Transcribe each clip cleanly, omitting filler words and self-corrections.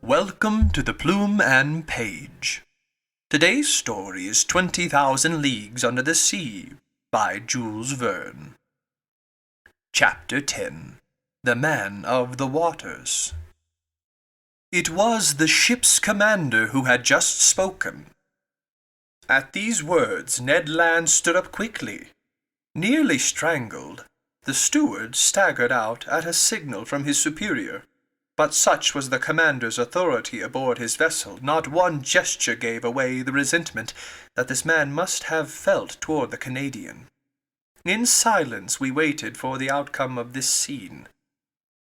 Welcome to the Plume and Page. Today's story is 20,000 Leagues Under the Sea by Jules Verne. Chapter 10. The Man of the Waters. It was the ship's commander who had just spoken. At these words Ned Land stood up quickly. Nearly strangled, the steward staggered out at a signal from his superior. But such was the commander's authority aboard his vessel, not one gesture gave away the resentment that this man must have felt toward the Canadian. In silence we waited for the outcome of this scene.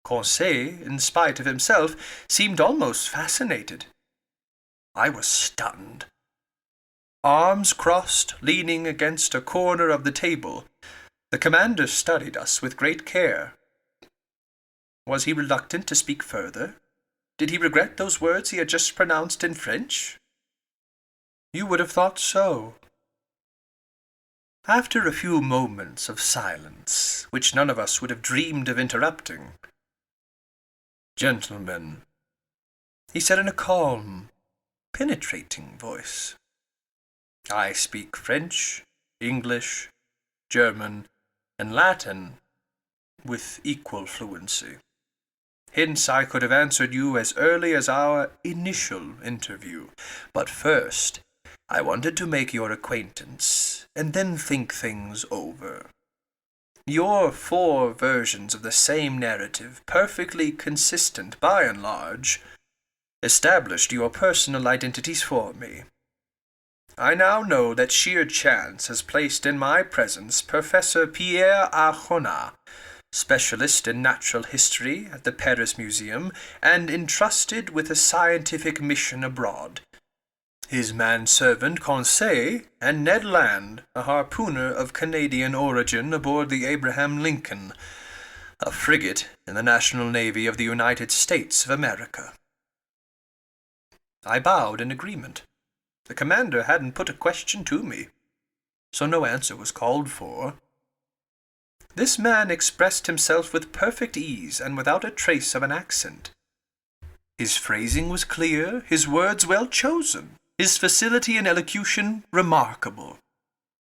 Conseil, in spite of himself, seemed almost fascinated. I was stunned. Arms crossed, leaning against a corner of the table, the commander studied us with great care. Was he reluctant to speak further? Did he regret those words he had just pronounced in French? You would have thought so. After a few moments of silence, which none of us would have dreamed of interrupting, "Gentlemen," he said in a calm, penetrating voice, "I speak French, English, German, and Latin with equal fluency. Hence I could have answered you as early as our initial interview. But first, I wanted to make your acquaintance, and then think things over. Your 4 versions of the same narrative, perfectly consistent by and large, established your personal identities for me. I now know that sheer chance has placed in my presence Professor Pierre Arjona, specialist in natural history at the Paris Museum, and entrusted with a scientific mission abroad. His manservant Conseil, and Ned Land, a harpooner of Canadian origin aboard the Abraham Lincoln, a frigate in the National Navy of the United States of America." I bowed in agreement. The commander hadn't put a question to me, so no answer was called for. This man expressed himself with perfect ease and without a trace of an accent. His phrasing was clear, his words well chosen, his facility in elocution remarkable.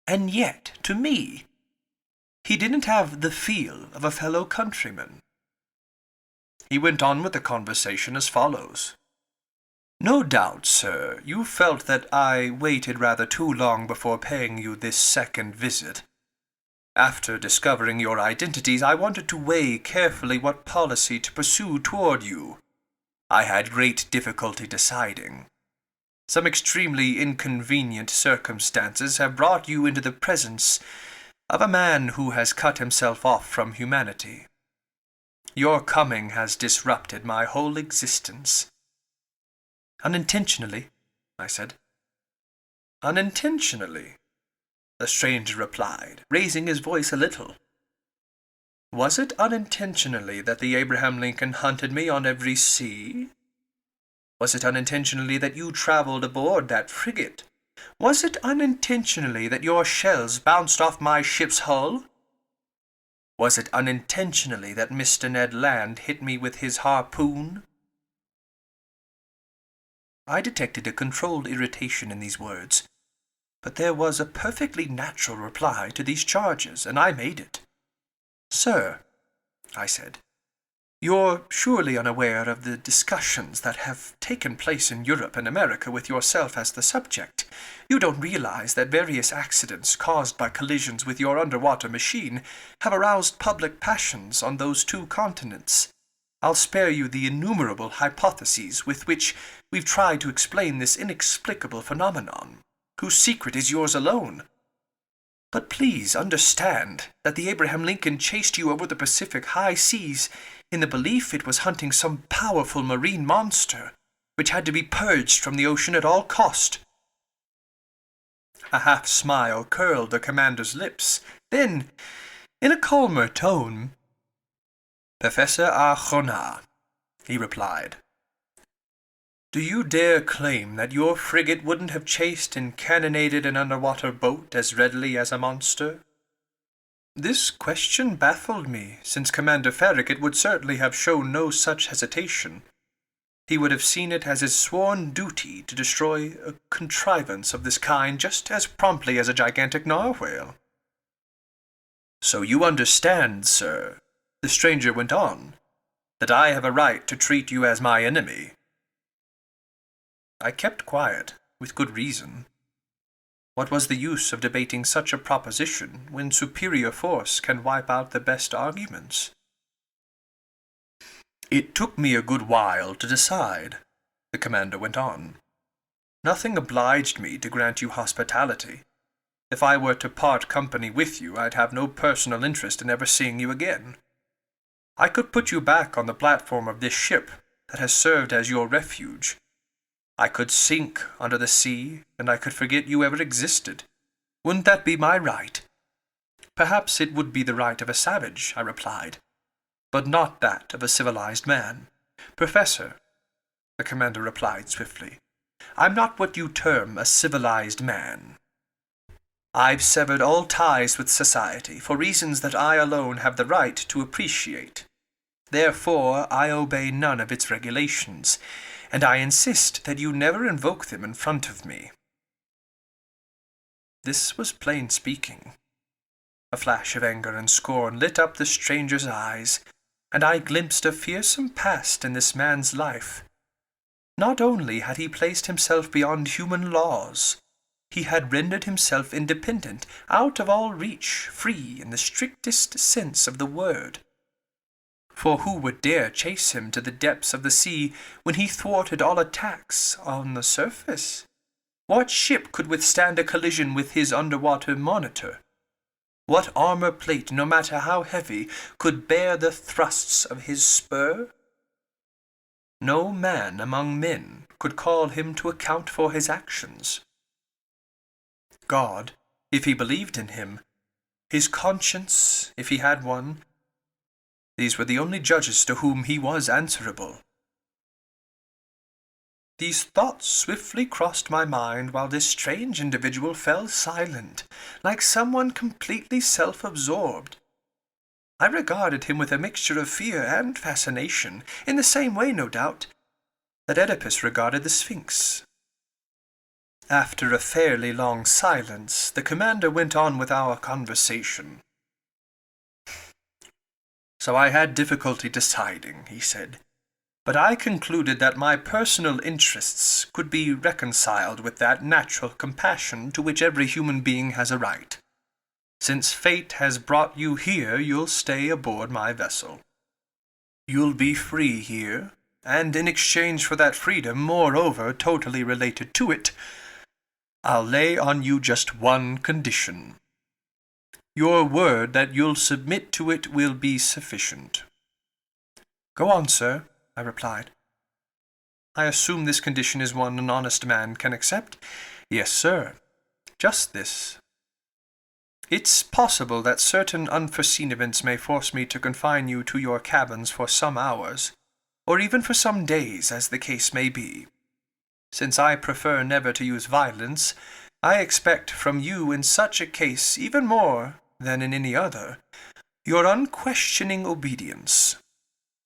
And yet, to me, he didn't have the feel of a fellow countryman. He went on with the conversation as follows. "No doubt, sir, you felt that I waited rather too long before paying you this second visit. After discovering your identities, I wanted to weigh carefully what policy to pursue toward you. I had great difficulty deciding. Some extremely inconvenient circumstances have brought you into the presence of a man who has cut himself off from humanity. Your coming has disrupted my whole existence." "Unintentionally," I said. "Unintentionally," the stranger replied, raising his voice a little. "Was it unintentionally that the Abraham Lincoln hunted me on every sea? Was it unintentionally that you traveled aboard that frigate? Was it unintentionally that your shells bounced off my ship's hull? Was it unintentionally that Mr. Ned Land hit me with his harpoon?" I detected a controlled irritation in these words, but there was a perfectly natural reply to these charges, and I made it. "Sir," I said, "you're surely unaware of the discussions that have taken place in Europe and America with yourself as the subject. You don't realize that various accidents caused by collisions with your underwater machine have aroused public passions on those 2 continents. I'll spare you the innumerable hypotheses with which we've tried to explain this inexplicable phenomenon, whose secret is yours alone. But please understand that the Abraham Lincoln chased you over the Pacific high seas in the belief it was hunting some powerful marine monster, which had to be purged from the ocean at all cost." A half-smile curled the commander's lips. Then, in a calmer tone, "Professor Arjona," he replied, "do you dare claim that your frigate wouldn't have chased and cannonaded an underwater boat as readily as a monster?" This question baffled me, since Commander Farragut would certainly have shown no such hesitation. he would have seen it as his sworn duty to destroy a contrivance of this kind just as promptly as a gigantic narwhal. "So you understand, sir," the stranger went on, "that I have a right to treat you as my enemy." I kept quiet, with good reason. What was the use of debating such a proposition when superior force can wipe out the best arguments? "It took me a good while to decide," the commander went on. "Nothing obliged me to grant you hospitality. If I were to part company with you, I'd have no personal interest in ever seeing you again. I could put you back on the platform of this ship that has served as your refuge. I could sink under the sea, and I could forget you ever existed. Wouldn't that be my right?" "Perhaps it would be the right of a savage," I replied, "but not that of a civilized man." "Professor," the commander replied swiftly, "I'm not what you term a civilized man. I've severed all ties with society for reasons that I alone have the right to appreciate. Therefore, I obey none of its regulations, and I insist that you never invoke them in front of me." This was plain speaking. A flash of anger and scorn lit up the stranger's eyes, and I glimpsed a fearsome past in this man's life. Not only had he placed himself beyond human laws, he had rendered himself independent, out of all reach, free in the strictest sense of the word. For who would dare chase him to the depths of the sea when he thwarted all attacks on the surface? What ship could withstand a collision with his underwater monitor? What armor plate, no matter how heavy, could bear the thrusts of his spur? No man among men could call him to account for his actions. God, if he believed in him, his conscience, if he had one, these were the only judges to whom he was answerable. These thoughts swiftly crossed my mind while this strange individual fell silent, like someone completely self-absorbed. I regarded him with a mixture of fear and fascination, in the same way, no doubt, that Oedipus regarded the Sphinx. After a fairly long silence, the commander went on with our conversation. "So I had difficulty deciding," he said, "but I concluded that my personal interests could be reconciled with that natural compassion to which every human being has a right. Since fate has brought you here, you'll stay aboard my vessel. You'll be free here, and in exchange for that freedom, moreover totally related to it, I'll lay on you just one condition. Your word that you'll submit to it will be sufficient." "Go on, sir," I replied. "I assume this condition is one an honest man can accept?" "Yes, sir. Just this. It's possible that certain unforeseen events may force me to confine you to your cabins for some hours, or even for some days, as the case may be. Since I prefer never to use violence, I expect from you in such a case, even more than in any other, your unquestioning obedience.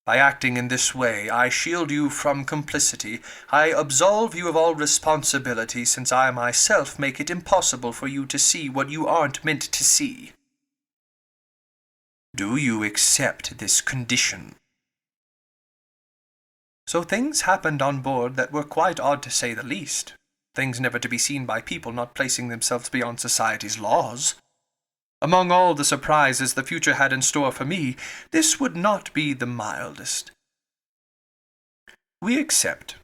By acting in this way, I shield you from complicity. I absolve you of all responsibility, since I myself make it impossible for you to see what you aren't meant to see. Do you accept this condition?" So things happened on board that were quite odd to say the least. Things never to be seen by people not placing themselves beyond society's laws. Among all the surprises the future had in store for me, this would not be the mildest. "We accept,"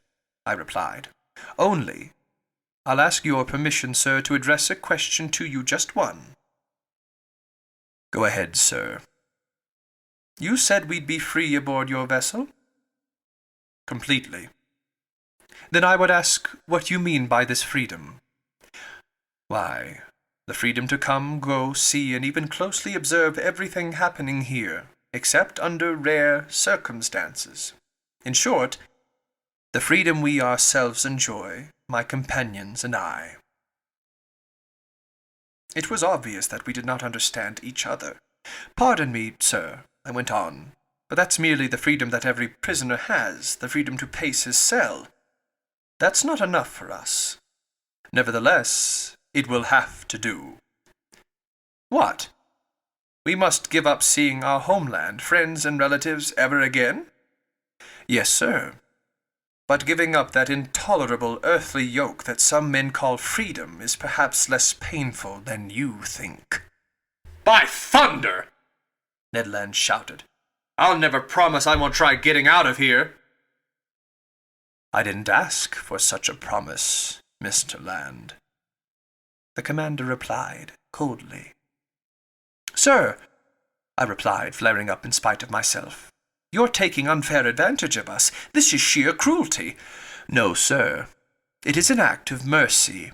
I replied. "Only, I'll ask your permission, sir, to address a question to you, just one." "Go ahead, sir." "You said we'd be free aboard your vessel?" "Completely." "Then I would ask what you mean by this freedom." "Why, the freedom to come, go, see, and even closely observe everything happening here, except under rare circumstances. In short, the freedom we ourselves enjoy, my companions and I." It was obvious that we did not understand each other. "Pardon me, sir," I went on. but that's merely the freedom that every prisoner has, the freedom to pace his cell. That's not enough for us. Nevertheless, it will have to do. What? We must give up seeing our homeland, friends, and relatives ever again? Yes, sir. But giving up that intolerable earthly yoke that some men call freedom is perhaps less painful than you think. By thunder! Ned Land shouted. I'll never promise I won't try getting out of here. I didn't ask for such a promise, Mr. Land. The commander replied coldly. Sir, I replied, flaring up in spite of myself, you're taking unfair advantage of us. This is sheer cruelty. No, sir. It is an act of mercy.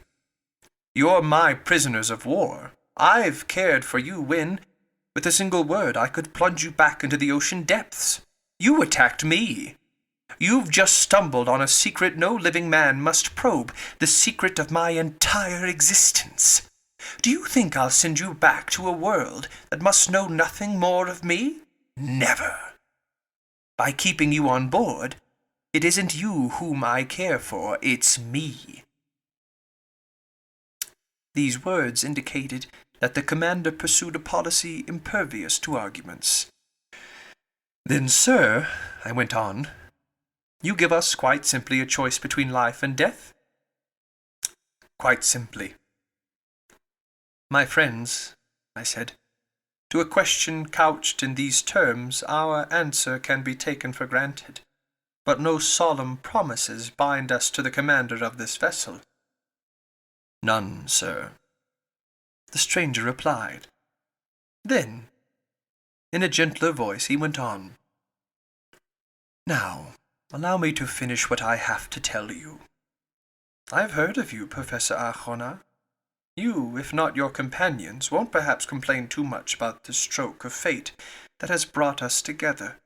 You're my prisoners of war. I've cared for you when, with a single word, I could plunge you back into the ocean depths. You attacked me. You've just stumbled on a secret no living man must probe, the secret of my entire existence. Do you think I'll send you back to a world that must know nothing more of me? Never. By keeping you on board, it isn't you whom I care for, it's me. These words indicated that the commander pursued a policy impervious to arguments. Then, sir, I went on, you give us quite simply a choice between life and death? Quite simply. My friends, I said, to a question couched in these terms, our answer can be taken for granted, but no solemn promises bind us to the commander of this vessel. None, sir. The stranger replied. Then, in a gentler voice, he went on. Now, allow me to finish what I have to tell you. I've heard of you, Professor Arjona. You, if not your companions, won't perhaps complain too much about the stroke of fate that has brought us together.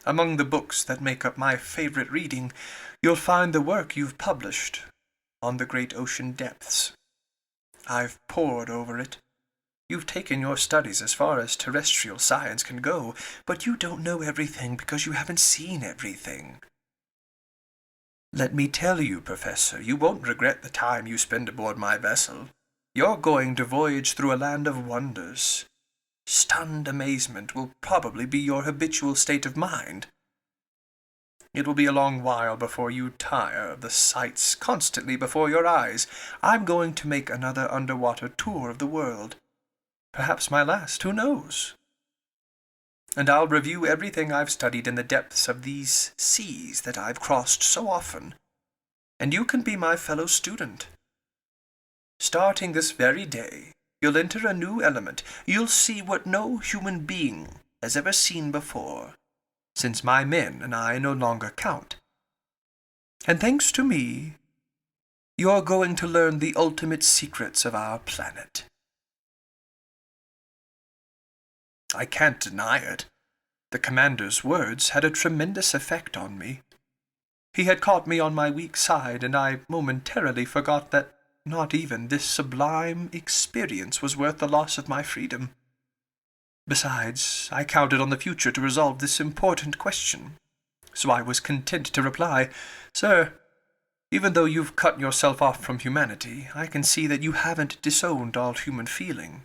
Among the books that make up my favorite reading, you'll find the work you've published on the great ocean depths. I've pored over it. You've taken your studies as far as terrestrial science can go, but you don't know everything because you haven't seen everything. Let me tell you, Professor, you won't regret the time you spend aboard my vessel. You're going to voyage through a land of wonders. Stunned amazement will probably be your habitual state of mind. It will be a long while before you tire of the sights constantly before your eyes. I'm going to make another underwater tour of the world. Perhaps my last, who knows? And I'll review everything I've studied in the depths of these seas that I've crossed so often. And you can be my fellow student. Starting this very day, you'll enter a new element. You'll see what no human being has ever seen before, since my men and I no longer count. And thanks to me, you're going to learn the ultimate secrets of our planet. I can't deny it. The commander's words had a tremendous effect on me. He had caught me on my weak side, and I momentarily forgot that not even this sublime experience was worth the loss of my freedom. Besides, I counted on the future to resolve this important question, so I was content to reply, Sir, even though you've cut yourself off from humanity, I can see that you haven't disowned all human feeling.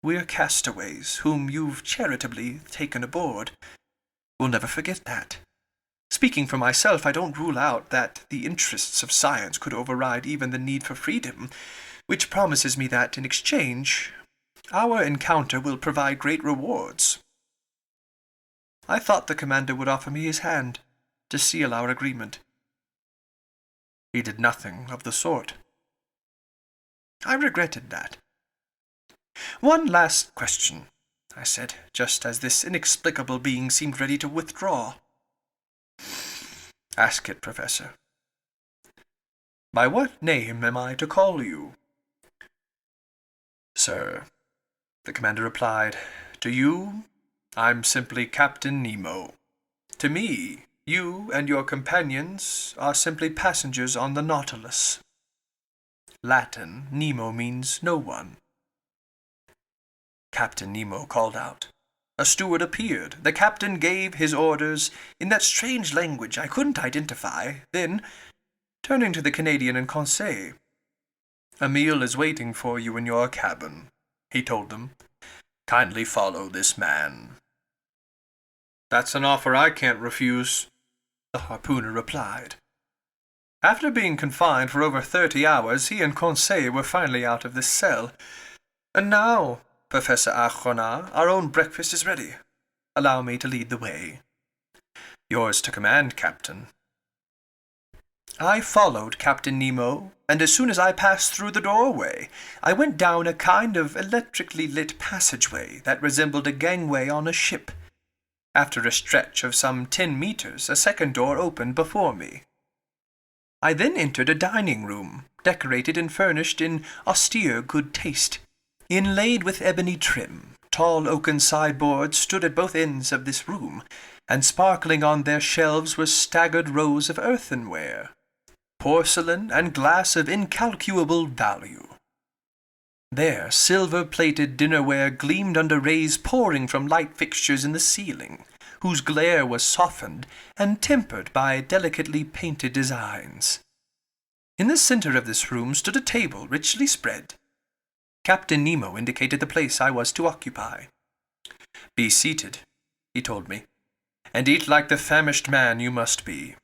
We're castaways, whom you've charitably taken aboard. We'll never forget that. Speaking for myself, I don't rule out that the interests of science could override even the need for freedom, which promises me that, in exchange, our encounter will provide great rewards. I thought the commander would offer me his hand to seal our agreement. He did nothing of the sort. I regretted that. One last question, I said, just as this inexplicable being seemed ready to withdraw. Ask it, Professor. By what name am I to call you? Sir, the commander replied, to you, I'm simply Captain Nemo. To me, you and your companions are simply passengers on the Nautilus. Latin, Nemo means no one. Captain Nemo called out, A steward appeared. The captain gave his orders in that strange language I couldn't identify. Then, turning to the Canadian and Conseil, "A meal is waiting for you in your cabin," he told them. "Kindly follow this man." "That's an offer I can't refuse," the harpooner replied. After being confined for over 30 hours, he and Conseil were finally out of this cell. "And now, Professor Arronat, our own breakfast is ready. Allow me to lead the way." "Yours to command, Captain." I followed Captain Nemo, and as soon as I passed through the doorway, I went down a kind of electrically lit passageway that resembled a gangway on a ship. After a stretch of some 10 meters, a second door opened before me. I then entered a dining room, decorated and furnished in austere good taste. Inlaid with ebony trim, tall oaken sideboards stood at both ends of this room, and sparkling on their shelves were staggered rows of earthenware, porcelain, and glass of incalculable value. There, silver-plated dinnerware gleamed under rays pouring from light fixtures in the ceiling, whose glare was softened and tempered by delicately painted designs. In the center of this room stood a table richly spread. Captain Nemo indicated the place I was to occupy. "Be seated," he told me, "and eat like the famished man you must be."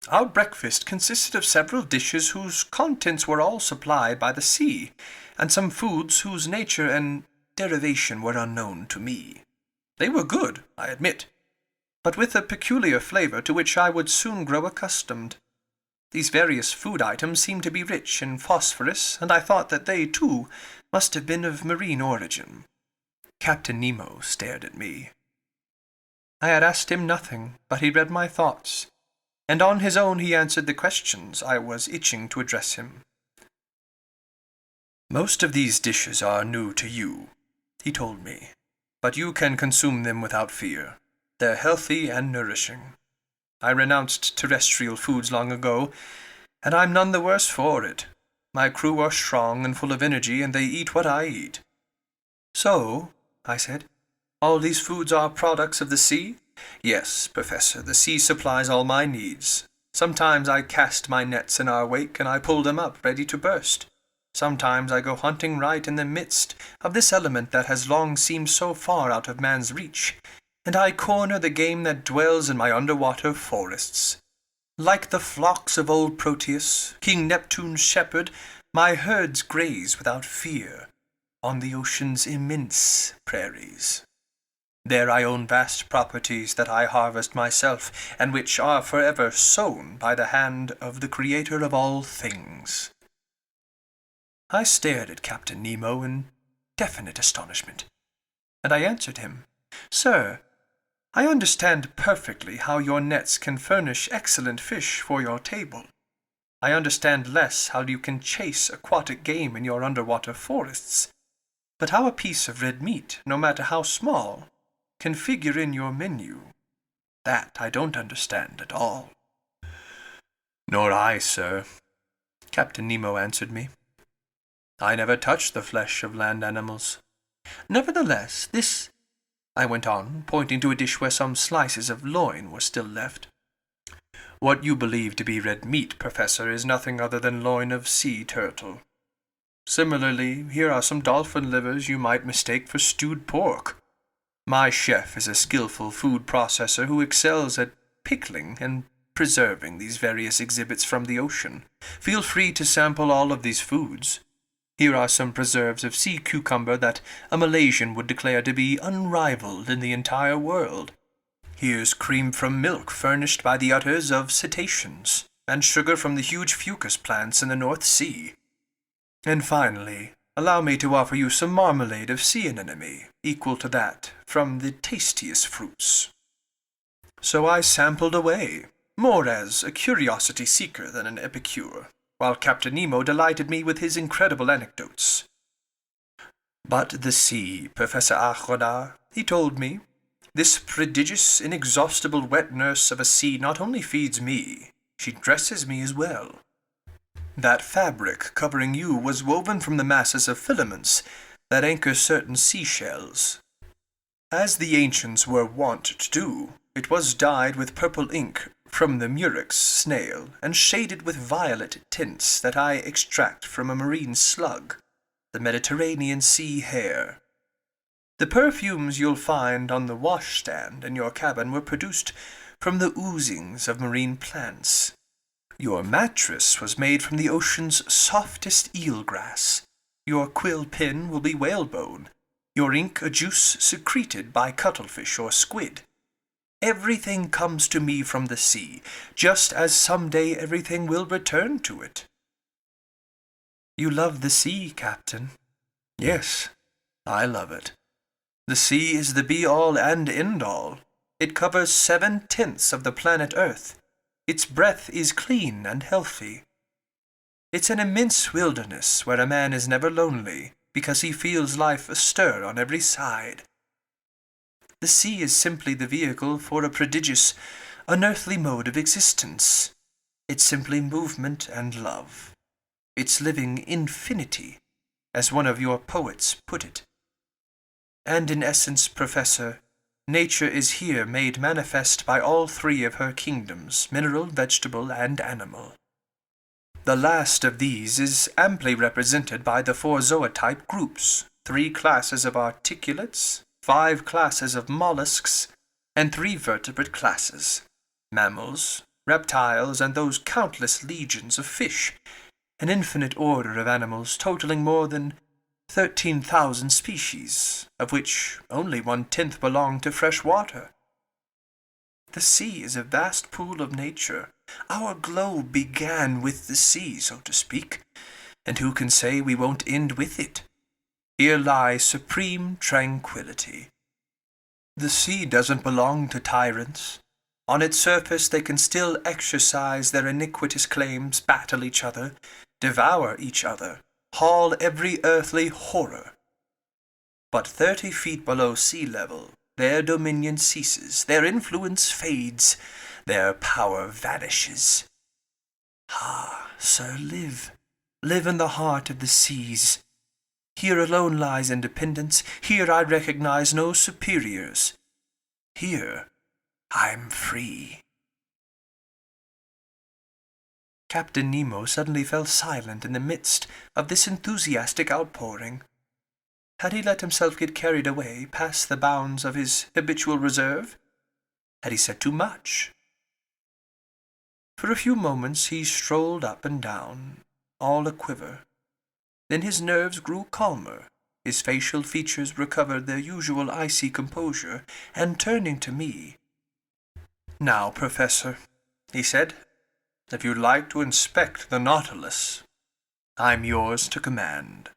Our breakfast consisted of several dishes whose contents were all supplied by the sea, and some foods whose nature and derivation were unknown to me. They were good, I admit, but with a peculiar flavor to which I would soon grow accustomed. These various food items seemed to be rich in phosphorus, and I thought that they, too, must have been of marine origin. Captain Nemo stared at me. I had asked him nothing, but he read my thoughts, and on his own he answered the questions I was itching to address him. "Most of these dishes are new to you," he told me, "but you can consume them without fear. They're healthy and nourishing. I renounced terrestrial foods long ago, and I'm none the worse for it. My crew are strong and full of energy, and they eat what I eat." "So," I said, "all these foods are products of the sea?" "Yes, Professor, the sea supplies all my needs. Sometimes I cast my nets in our wake, and I pull them up, ready to burst. Sometimes I go hunting right in the midst of this element that has long seemed so far out of man's reach, and I corner the game that dwells in my underwater forests. Like the flocks of old Proteus, King Neptune's shepherd, my herds graze without fear on the ocean's immense prairies. There I own vast properties that I harvest myself, and which are forever sown by the hand of the Creator of all things." I stared at Captain Nemo in definite astonishment, and I answered him, "Sir, I understand perfectly how your nets can furnish excellent fish for your table. I understand less how you can chase aquatic game in your underwater forests. But how a piece of red meat, no matter how small, can figure in your menu, that I don't understand at all." "Nor I, sir," Captain Nemo answered me. "I never touch the flesh of land animals. Nevertheless, this," I went on, pointing to a dish where some slices of loin were still left. "What you believe to be red meat, Professor, is nothing other than loin of sea turtle. Similarly, here are some dolphin livers you might mistake for stewed pork. My chef is a skillful food processor who excels at pickling and preserving these various exhibits from the ocean. Feel free to sample all of these foods. Here are some preserves of sea cucumber that a Malaysian would declare to be unrivaled in the entire world. Here's cream from milk furnished by the udders of cetaceans, and sugar from the huge fucus plants in the North Sea. And finally, allow me to offer you some marmalade of sea anemone, equal to that from the tastiest fruits." So I sampled away, more as a curiosity seeker than an epicure, while Captain Nemo delighted me with his incredible anecdotes. "But the sea, Professor Arronat," he told me, "this prodigious, inexhaustible wet nurse of a sea not only feeds me, she dresses me as well. That fabric covering you was woven from the masses of filaments that anchor certain seashells. As the ancients were wont to do, it was dyed with purple ink from the murex snail, and shaded with violet tints that I extract from a marine slug, the Mediterranean sea hare. The perfumes you'll find on the washstand in your cabin were produced from the oozings of marine plants. Your mattress was made from the ocean's softest eelgrass. Your quill pen will be whalebone. Your ink a juice secreted by cuttlefish or squid. Everything comes to me from the sea, just as someday everything will return to it. You love the sea, Captain. Yes, I love it. The sea is the be-all and end-all. It covers 7/10 of the planet Earth. Its breath is clean and healthy. It's an immense wilderness where a man is never lonely, because he feels life astir on every side. The sea is simply the vehicle for a prodigious, unearthly mode of existence. It's simply movement and love. It's living infinity, as one of your poets put it. And in essence, Professor, nature is here made manifest by all three of her kingdoms, mineral, vegetable, and animal. The last of these is amply represented by the 4 zootype groups, 3 classes of articulates, 5 classes of mollusks, and 3 vertebrate classes, mammals, reptiles, and those countless legions of fish, an infinite order of animals totaling more than 13,000 species, of which only 1/10 belong to fresh water. The sea is a vast pool of nature. Our globe began with the sea, so to speak, and who can say we won't end with it? Here lies supreme tranquility. The sea doesn't belong to tyrants. On its surface they can still exercise their iniquitous claims, battle each other, devour each other, haul every earthly horror. But 30 feet below sea level, their dominion ceases, their influence fades, their power vanishes. Ah, sir, live in the heart of the seas. Here alone lies independence. Here I recognize no superiors. Here I'm free. Captain Nemo suddenly fell silent in the midst of this enthusiastic outpouring. Had he let himself get carried away past the bounds of his habitual reserve? Had he said too much? For a few moments he strolled up and down, all a-quiver. Then his nerves grew calmer, his facial features recovered their usual icy composure, and turning to me, "Now, Professor," he said, "if you'd like to inspect the Nautilus, I'm yours to command."